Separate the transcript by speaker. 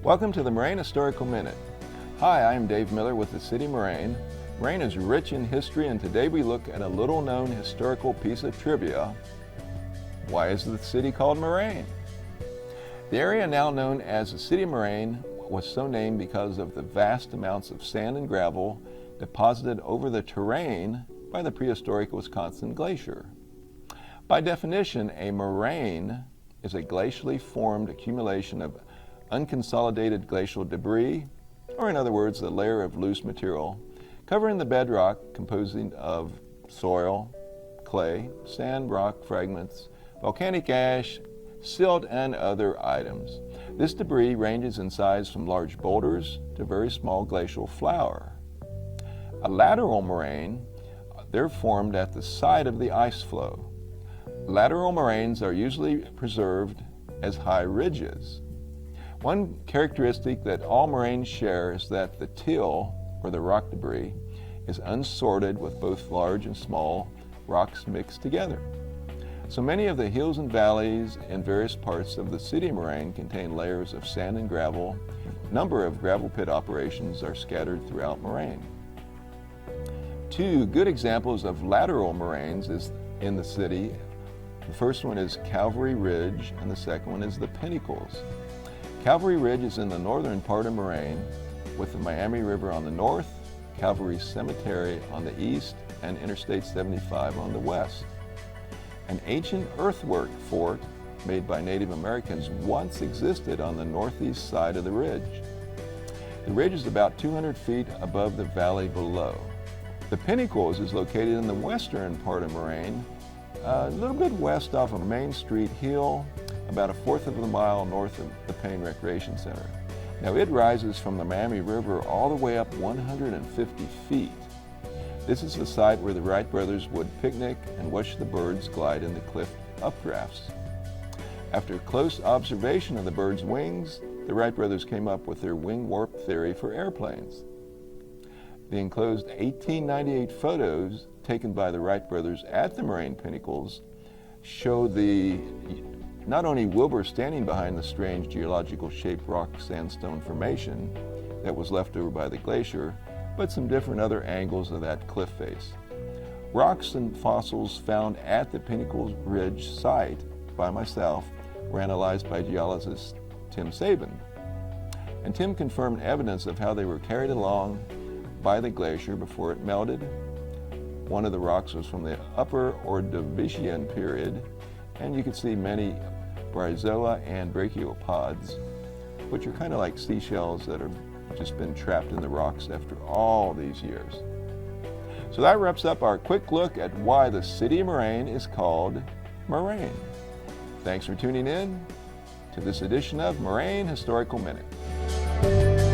Speaker 1: Welcome to the Moraine Historical Minute. Hi, I am Dave Miller with the City Moraine. Moraine is rich in history, and today we look at a little-known historical piece of trivia. Why is the city called Moraine? The area now known as the City of Moraine was so named because of the vast amounts of sand and gravel deposited over the terrain by the prehistoric Wisconsin Glacier. By definition, a moraine is a glacially formed accumulation of unconsolidated glacial debris, or in other words, a layer of loose material covering the bedrock composing of soil, clay, sand, rock fragments, volcanic ash, silt, and other items. This debris ranges in size from large boulders to very small glacial flour. A lateral moraine, they're formed at the side of the ice flow. Lateral moraines are usually preserved as high ridges. One characteristic that all moraines share is that the till, or the rock debris, is unsorted with both large and small rocks mixed together. So many of the hills and valleys in various parts of the City of Moraine contain layers of sand and gravel. A number of gravel pit operations are scattered throughout Moraine. Two good examples of lateral moraines is in the city. The first one is Calvary Ridge, and the second one is the Pinnacles. Calvary Ridge is in the northern part of Moraine, with the Miami River on the north, Calvary Cemetery on the east, and Interstate 75 on the west. An ancient earthwork fort made by Native Americans once existed on the northeast side of the ridge. The ridge is about 200 feet above the valley below. The Pinnacles is located in the western part of Moraine, a little bit west off of Main Street Hill, about a fourth of a mile north of the Payne Recreation Center. Now it rises from the Miami River all the way up 150 feet. This is the site where the Wright brothers would picnic and watch the birds glide in the cliff updrafts. After close observation of the birds' wings, the Wright brothers came up with their wing warp theory for airplanes. The enclosed 1898 photos taken by the Wright brothers at the Moraine Pinnacles show not only Wilbur standing behind the strange geological shaped rock sandstone formation that was left over by the glacier, but some different other angles of that cliff face. Rocks and fossils found at the Pinnacles Ridge site by myself were analyzed by geologist Tim Sabin. And Tim confirmed evidence of how they were carried along by the glacier before it melted. One of the rocks was from the Upper Ordovician period, and you could see many bryozoa and brachiopods, which are kind of like seashells that have just been trapped in the rocks after all these years. So that wraps up our quick look at why the City of Moraine is called Moraine. Thanks for tuning in to this edition of Moraine Historical Minute.